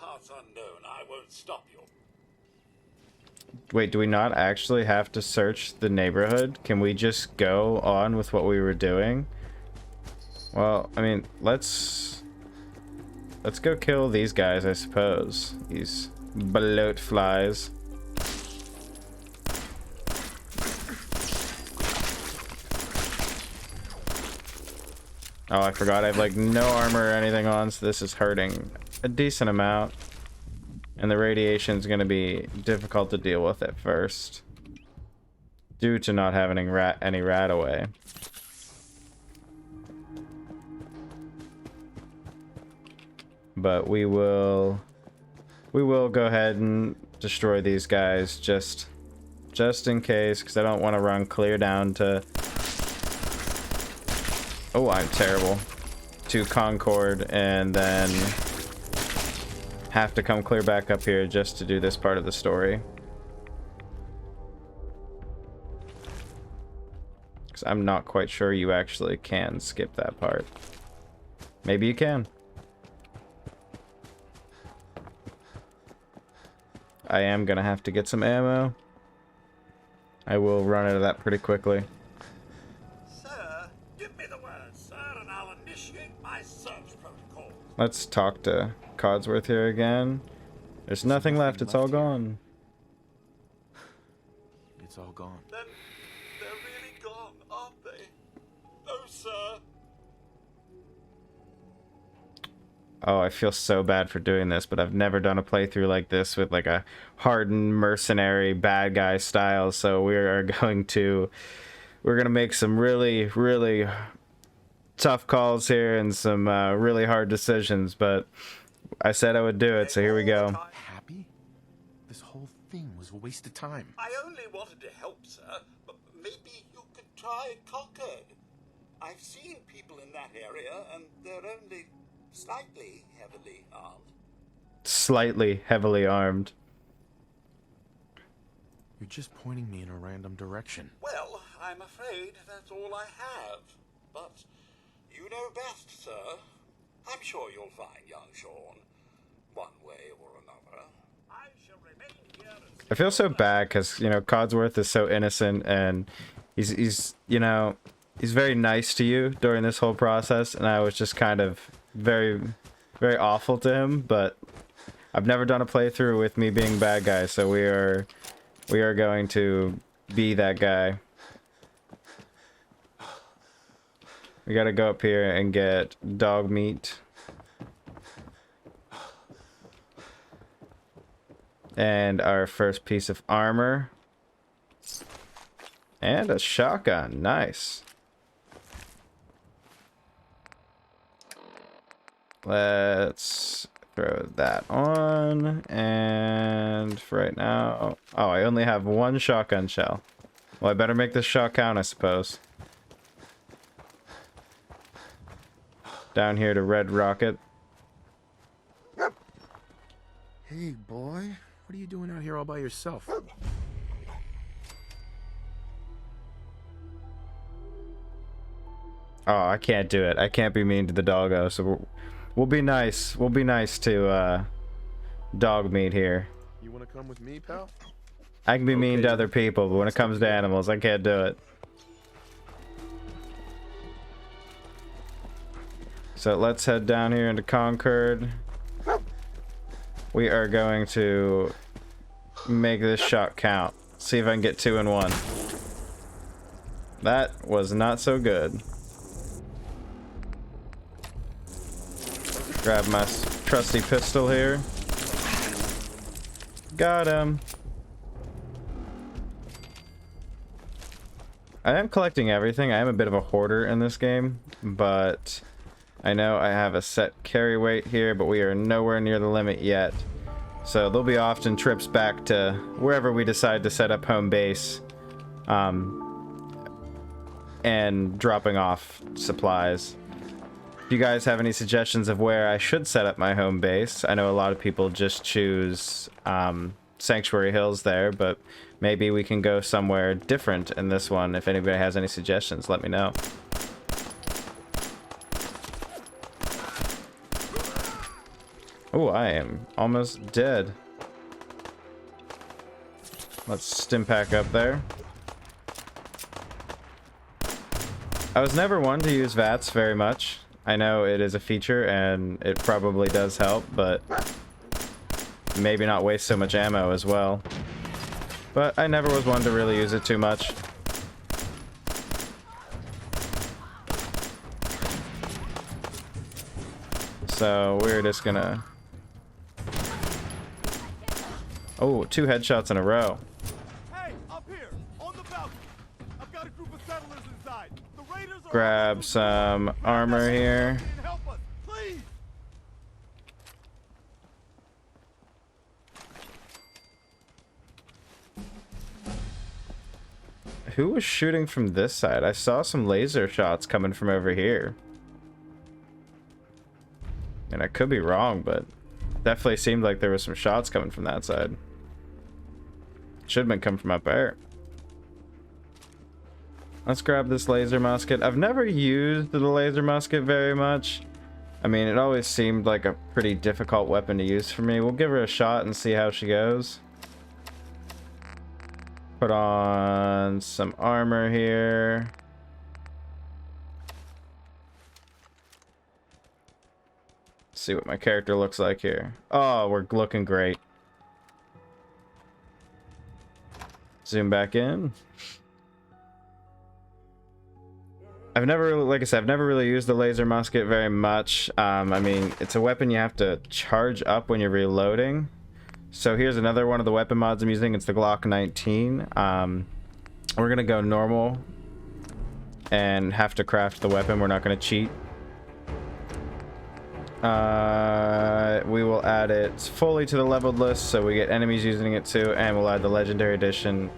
parts unknown, I won't stop you. Wait, do we not actually have to search the neighborhood? Can we just go on with what we were doing? Well, I mean, let's go kill these guys, I suppose. These bloat flies. Oh, I forgot I have like no armor or anything on, so this is hurting a decent amount. And the radiation is going to be difficult to deal with at first, due to not having any rat away. But we will go ahead and destroy these guys just in case, because I don't want to run clear down to... Oh, I'm terrible. To Concord and then have to come clear back up here just to do this part of the story. Because I'm not quite sure you actually can skip that part. Maybe you can. I am gonna have to get some ammo. I will run out of that pretty quickly. Sir, give me the word, sir, and I'll initiate my search protocol. Let's talk to Codsworth here again. There's nothing left. It's all gone. It's all gone. Then they're really gone, aren't they? No, sir. Oh, I feel so bad for doing this, but I've never done a playthrough like this with like a hardened mercenary bad guy style. So we're going to make some really tough calls here and some really hard decisions. But I said I would do it, so here we go. Happy? This whole thing was a waste of time. I only wanted to help, sir, but maybe you could try Concord. I've seen people in that area, and they're only slightly heavily armed. Slightly heavily armed. You're just pointing me in a random direction. Well, I'm afraid that's all I have. But you know best, sir. I'm sure you'll find young Sean, one way or another. I shall remain here and... I feel so bad because, you know, Codsworth is so innocent and he's you know, he's very nice to you during this whole process, and I was just kind of very awful to him. But I've never done a playthrough with me being bad guy, so we are going to be that guy. We gotta go up here and get dog meat. And our first piece of armor. And a shotgun. Nice. Let's throw that on. And for right now... Oh, I only have one shotgun shell. Well, I better make this shot count, I suppose. Down here to Red Rocket. Hey, boy. What are you doing out here all by yourself? Oh, I can't do it. I can't be mean to the doggo, so we'll be nice. We'll be nice to dog meat here. You want to come with me, pal? I can be mean to other people, but when it comes to animals, I can't do it. So let's head down here into Concord. We are going to make this shot count. See if I can get 2 in 1. That was not so good. Grab my trusty pistol here. Got him. I am collecting everything. I am a bit of a hoarder in this game, but I know I have a set carry weight here, but we are nowhere near the limit yet. So there'll be often trips back to wherever we decide to set up home base, and dropping off supplies. If you guys have any suggestions of where I should set up my home base, I know a lot of people just choose Sanctuary Hills there, but maybe we can go somewhere different in this one. If anybody has any suggestions, let me know. Oh, I am almost dead. Let's stim pack up there. I was never one to use VATS very much. I know it is a feature and it probably does help, but maybe not waste so much ammo as well. But I never was one to really use it too much. So we're just gonna... Oh, 2 headshots in a row. Hey, up here, on the balcony. I've got a group of settlers inside. The raiders are... Grab some armor here. Help us, please. Who was shooting from this side? I saw some laser shots coming from over here. And I could be wrong, but definitely seemed like there was some shots coming from that side. Should have been coming from up there. Let's grab this laser musket. I've never used the laser musket very much. I mean, it always seemed like a pretty difficult weapon to use for me. We'll give her a shot and see how she goes. Put on some armor here. See what my character looks like here. Oh, we're looking great. Zoom back in. I've never, like I said, I've never really used the laser musket very much. I mean, it's a weapon you have to charge up when you're reloading. So here's another one of the weapon mods I'm using. It's the Glock 19. We're gonna go normal and have to craft the weapon. We're not gonna cheat. We will add it fully to the leveled list so we get enemies using it too, and we'll add the legendary edition,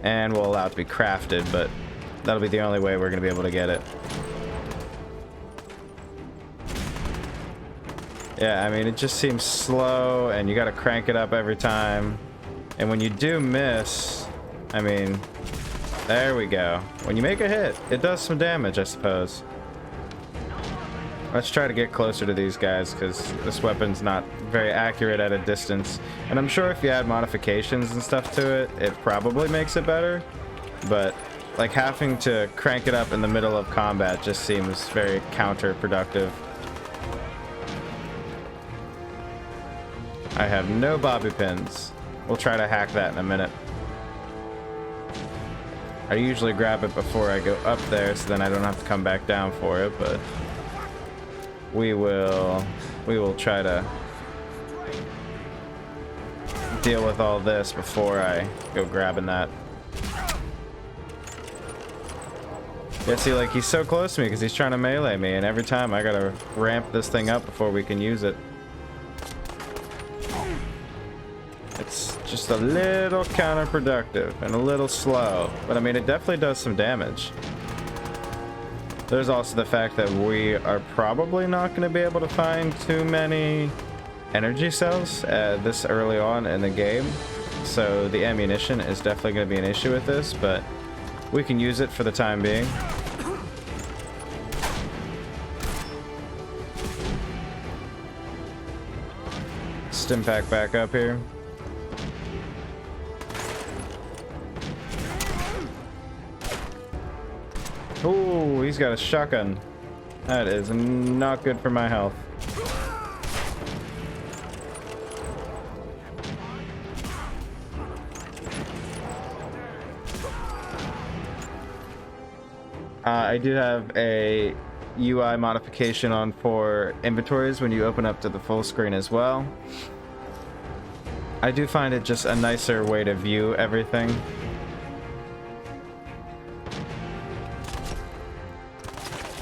and we'll allow it to be crafted, but that'll be the only way we're gonna be able to get it. Yeah, I mean, it just seems slow and you gotta crank it up every time, and when you do miss, I mean, there we go. When you make a hit, it does some damage, I suppose. Let's try to get closer to these guys, because this weapon's not very accurate at a distance. And I'm sure if you add modifications and stuff to it, it probably makes it better. But, like, having to crank it up in the middle of combat just seems very counterproductive. I have no bobby pins. We'll try to hack that in a minute. I usually grab it before I go up there, so then I don't have to come back down for it, but... We will try to deal with all this before I go grabbing that. Yeah, see, like, he's so close to me because he's trying to melee me, and every time I gotta ramp this thing up before we can use it. It's just a little counterproductive and a little slow, but I mean, it definitely does some damage. There's also the fact that we are probably not going to be able to find too many energy cells this early on in the game. So the ammunition is definitely going to be an issue with this, but we can use it for the time being. Stim pack back up here. Ooh, he's got a shotgun. That is not good for my health. I do have a UI modification on for inventories when you open up to the full screen as well. I do find it just a nicer way to view everything.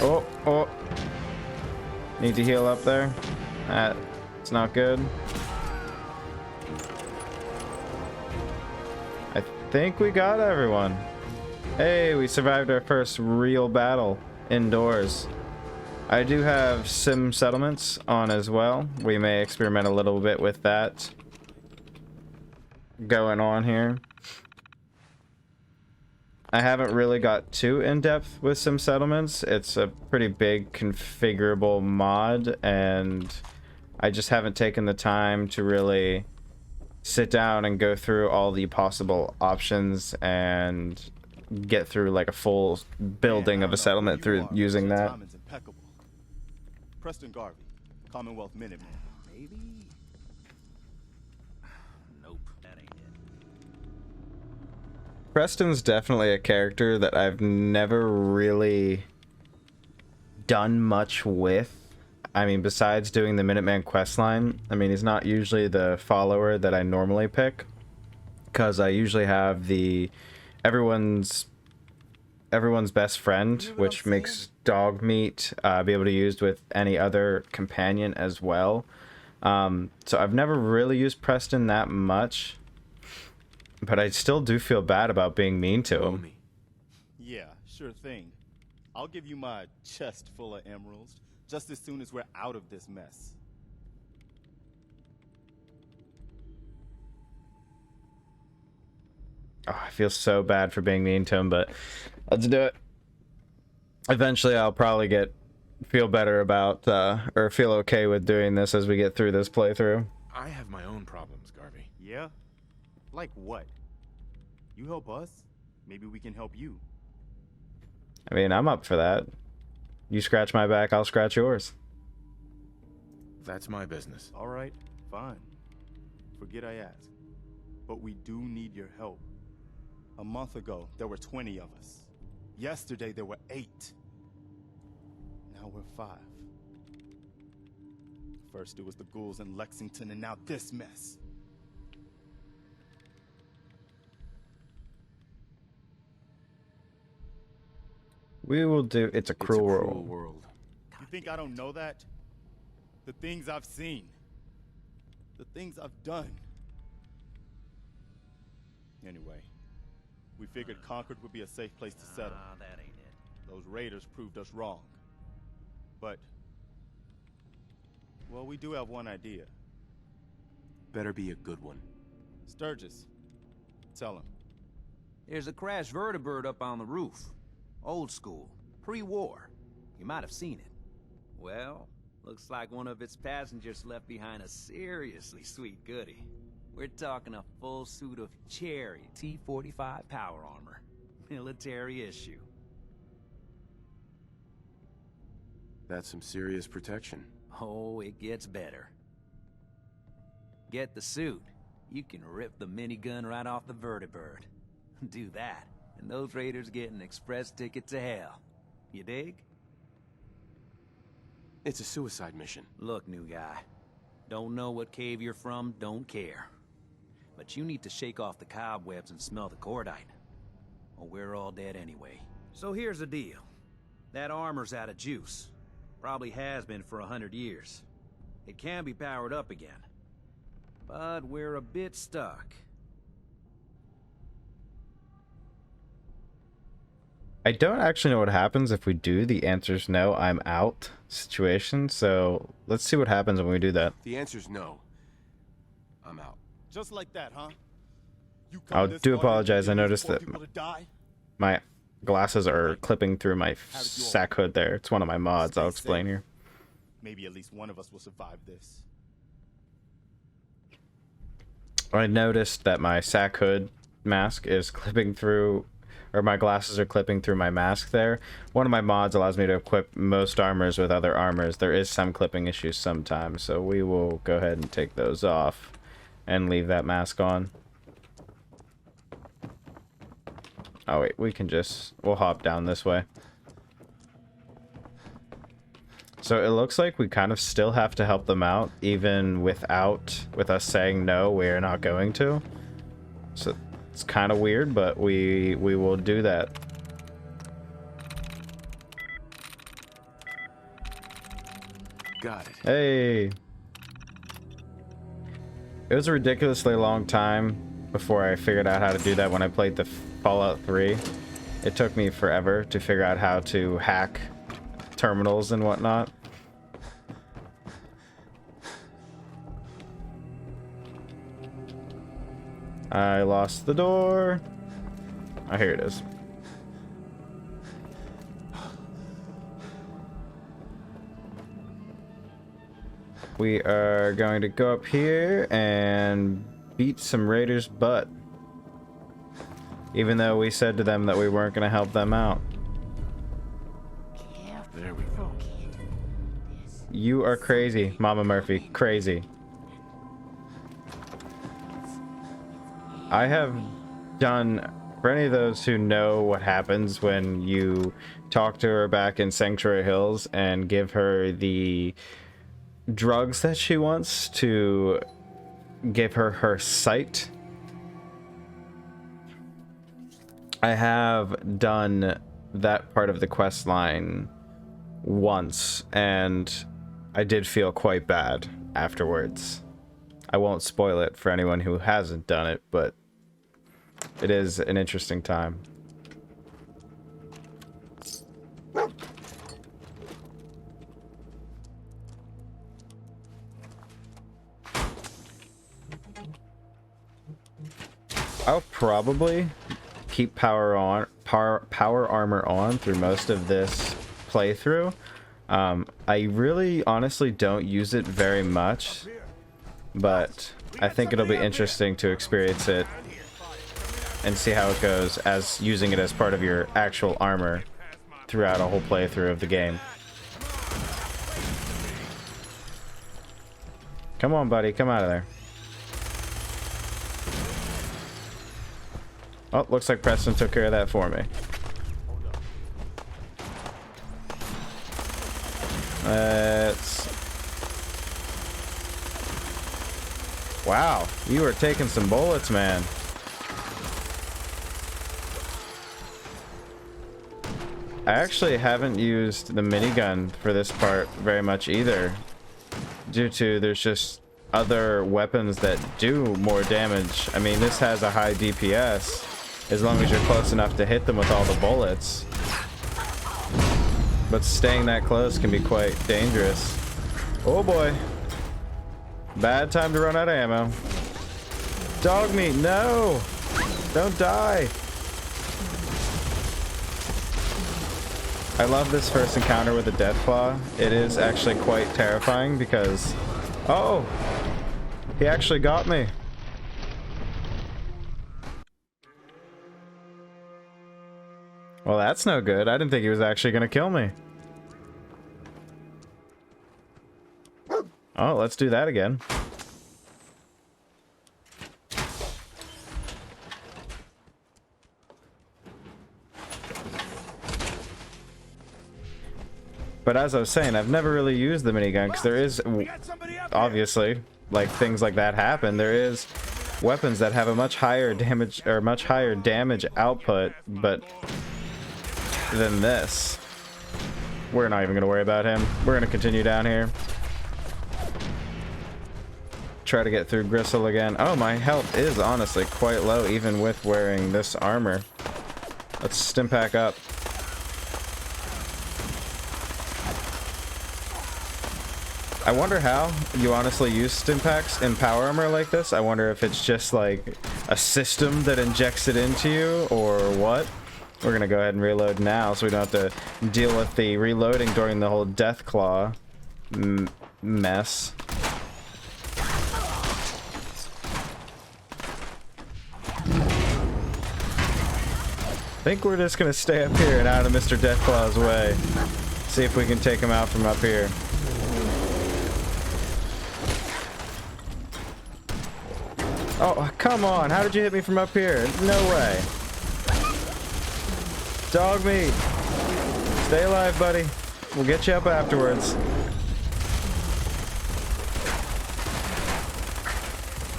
Oh, need to heal up there. That's not good. I think we got everyone. Hey, we survived our first real battle indoors. I do have sim settlements on as well. We may experiment a little bit with that going on here. I haven't really got too in-depth with sim settlements. It's a pretty big configurable mod, and I just haven't taken the time to really sit down and go through all the possible options and get through like a full building of a settlement through using that. Timing's impeccable. Preston Garvey, Commonwealth Minuteman. Maybe. Nope, that ain't it. Preston's definitely a character that I've never really done much with. I mean, besides doing the Minuteman questline, I mean, he's not usually the follower that I normally pick, because I usually have the everyone's best friend, which makes dog meat be able to use with any other companion as well. So I've never really used Preston that much, but I still do feel bad about being mean to him. Yeah, sure thing. I'll give you my chest full of emeralds just as soon as we're out of this mess. Oh, I feel so bad for being mean to him, but let's do it. Eventually, I'll probably feel better about, or feel okay with doing this as we get through this playthrough. I have my own problems, Garvey. Yeah? Like what? You help us, maybe we can help you. I mean, I'm up for that. You scratch my back, I'll scratch yours. That's my business. All right, fine. Forget I asked. But we do need your help. A month ago, there were 20 of us. Yesterday, there were 8. Now we're 5. First, it was the ghouls in Lexington, and now this mess. We will do. It's a cruel cruel world. world. You think I don't know that? The things I've seen. The things I've done. Anyway, we figured Concord would be a safe place to settle. That ain't it. Those raiders proved us wrong. But, well, we do have one idea. Better be a good one. Sturgis, tell him. There's a crashed vertibird up on the roof. Old school, pre-war. You might have seen it. Well, looks like one of its passengers left behind a seriously sweet goodie. We're talking a full suit of cherry T-45 power armor. Military issue. That's some serious protection. Oh, it gets better. Get the suit. You can rip the minigun right off the vertibird. Do that, and those raiders get an express ticket to hell. You dig? It's a suicide mission. Look, new guy. Don't know what cave you're from, don't care. But you need to shake off the cobwebs and smell the cordite. Or we're all dead anyway. So here's the deal. That armor's out of juice. Probably has been for 100 years. It can be powered up again. But we're a bit stuck. I don't actually know what happens if we do the answer's no, I'm out situation. So let's see what happens when we do that. The answer's no. I'm out. Just like that, huh? You I come this do far apologize. to I get noticed more that people to die? my glasses are clipping through my sack hood there. It's one of my mods. I'll explain here. Maybe at least one of us will survive this. I noticed that my sack hood mask is clipping through, or my glasses are clipping through my mask there. One of my mods allows me to equip most armors with other armors. There is some clipping issues sometimes, so we will go ahead and take those off and leave that mask on. Oh wait, we'll hop down this way. So it looks like we kind of still have to help them out, even with us saying no, we're not going to. So it's kind of weird, but we will do that. Got it. Hey! It was a ridiculously long time before I figured out how to do that when I played the Fallout 3. It took me forever to figure out how to hack terminals and whatnot. I lost the door. Oh, here it is. we are going to go up here and beat some raiders' butt. Even though we said to them that we weren't going to help them out. There we go. You are crazy, Mama Murphy. Crazy. I have done, for any of those who know what happens when you talk to her back in Sanctuary Hills and give her the drugs that she wants to give her her sight. I have done that part of the quest line once, and I did feel quite bad afterwards. I won't spoil it for anyone who hasn't done it, but it is an interesting time. I'll probably keep power armor on through most of this playthrough. I really honestly don't use it very much, but I think it'll be interesting to experience it and see how it goes as using it as part of your actual armor throughout a whole playthrough of the game. Come on, buddy, come out of there. Oh, looks like Preston took care of that for me. Wow, you are taking some bullets, man. I actually haven't used the minigun for this part very much either, due to there's just other weapons that do more damage. I mean, this has a high DPS as long as you're close enough to hit them with all the bullets. But staying that close can be quite dangerous. Oh boy. Bad time to run out of ammo. Dog meat, no! Don't die! I love this first encounter with the Deathclaw. It is actually quite terrifying because... Oh! He actually got me. Well, that's no good. I didn't think he was actually going to kill me. Oh, let's do that again. But as I was saying, I've never really used the minigun because there is, obviously, like things like that happen. There is weapons that have a much higher damage or much higher damage output, but than this. We're not even going to worry about him. We're going to continue down here. Try to get through Gristle again. Oh, my health is honestly quite low even with wearing this armor. Let's stim pack up. I wonder how you honestly use stim packs in power armor like this. I wonder if it's just like a system that injects it into you or what. We're gonna go ahead and reload now so we don't have to deal with the reloading during the whole Deathclaw mess. I think we're just gonna stay up here and out of Mr. Deathclaw's way. See if we can take him out from up here. Oh, come on. How did you hit me from up here? No way. Dog meat. Stay alive, buddy. We'll get you up afterwards.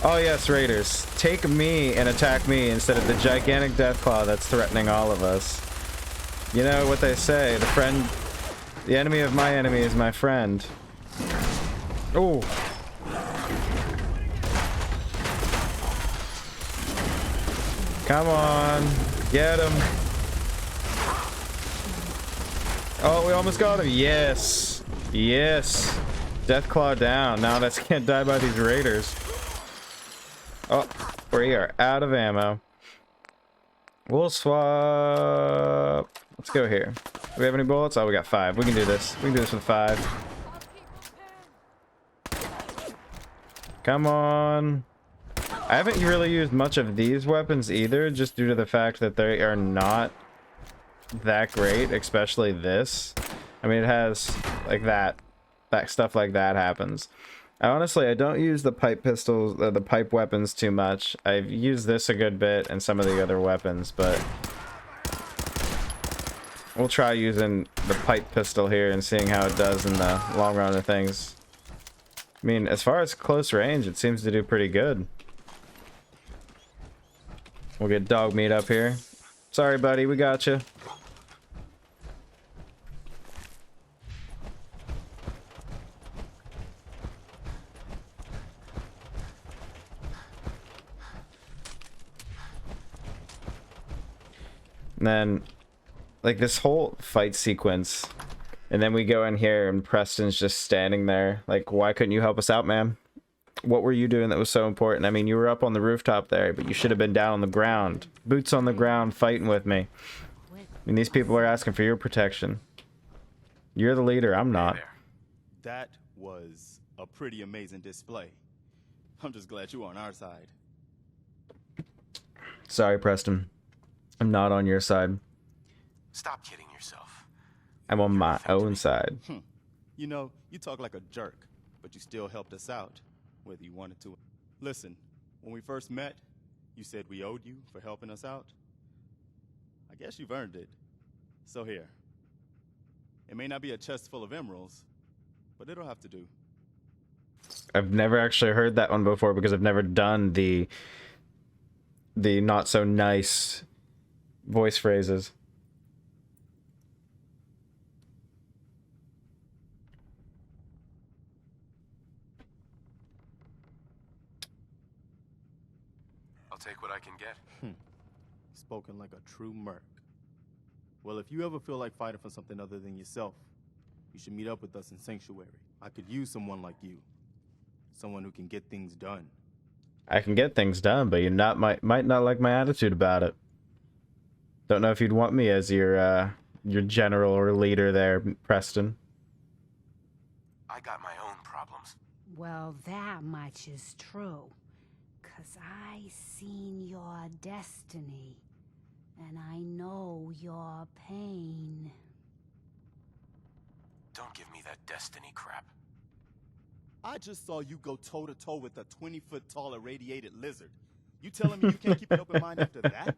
Oh yes, Raiders. Take me and attack me instead of the gigantic Deathclaw that's threatening all of us. You know what they say, the enemy of my enemy is my friend. Oh. Come on. Get him. Oh, we almost got him. Yes. Yes. Deathclaw down. Now let's can't die by these raiders. Oh, we are out of ammo. We'll swap. Let's go here. Do we have any bullets? Oh, we got 5. We can do this. We can do this with 5. Come on. I haven't really used much of these weapons either, just due to the fact that they are not that great, especially this. I mean, it has like that stuff like that happens. I don't use the pipe pistols, the pipe weapons too much. I've used this a good bit and some of the other weapons, but we'll try using the pipe pistol here and seeing how it does in the long run of things. I mean, as far as close range, it seems to do pretty good. We'll get dog meat up here. Sorry, buddy, we got you. And then, like, this whole fight sequence, and then we go in here and Preston's just standing there. Like, why couldn't you help us out, man? What were you doing that was so important? I mean, you were up on the rooftop there, but you should have been down on the ground. Boots on the ground, fighting with me. I mean, these people are asking for your protection. You're the leader, I'm not. That was a pretty amazing display. I'm just glad you're on our side. Sorry, Preston. I'm not on your side. Stop kidding yourself. I'm on my own side. You know, you talk like a jerk, but you still helped us out, whether you wanted to. Listen, when we first met, you said we owed you for helping us out. I guess you've earned it. So here. It may not be a chest full of emeralds, but it'll have to do. I've never actually heard that one before because I've never done the not so nice voice phrases. I'll take what I can get. Spoken like a true merc. Well, if you ever feel like fighting for something other than yourself, you should meet up with us in Sanctuary. I could use someone like you. Someone who can get things done. I can get things done, but you might not like my attitude about it. Don't know if you'd want me as your general or leader there, Preston. I got my own problems. Well, that much is true. 'Cause I seen your destiny. And I know your pain. Don't give me that destiny crap. I just saw you go toe-to-toe with a 20-foot-tall irradiated lizard. You telling me you can't keep an open mind after that?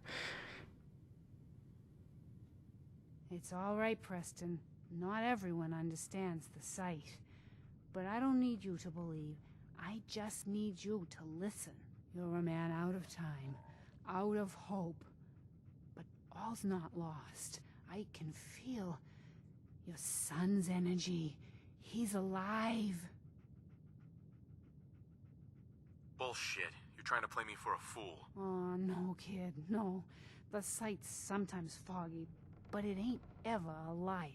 It's all right, Preston. Not everyone understands the sight. But I don't need you to believe. I just need you to listen. You're a man out of time, out of hope. But all's not lost. I can feel your son's energy. He's alive. Bullshit. You're trying to play me for a fool. Oh, no, kid, no. The sight's sometimes foggy, but it ain't ever a liar.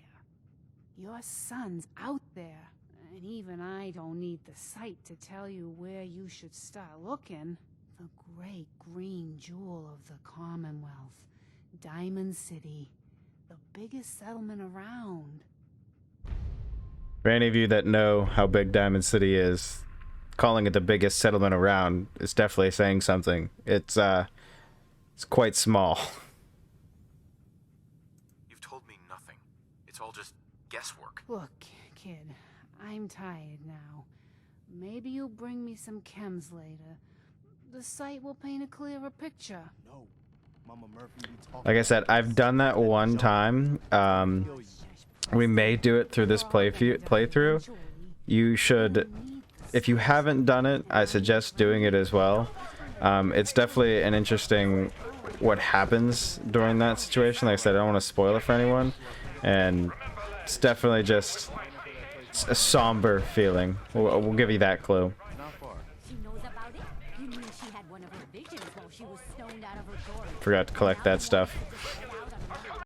Your son's out there, and even I don't need the sight to tell you where you should start looking. The great green jewel of the Commonwealth. Diamond City. The biggest settlement around. For any of you that know how big Diamond City is, calling it the biggest settlement around is definitely saying something. It's quite small. You've told me nothing. It's all just guesswork. Look, kid, I'm tired now. Maybe you'll bring me some chems later. The site will paint a clearer picture. No. Mama Murphy, Like I said, I've done that one time. We may do it through this playthrough. You should, if you haven't done it, I suggest doing it as well. It's definitely an interesting what happens during that situation. Like I said, I don't want to spoil it for anyone. And it's definitely just a somber feeling. We'll give you that clue. Forgot to collect that stuff.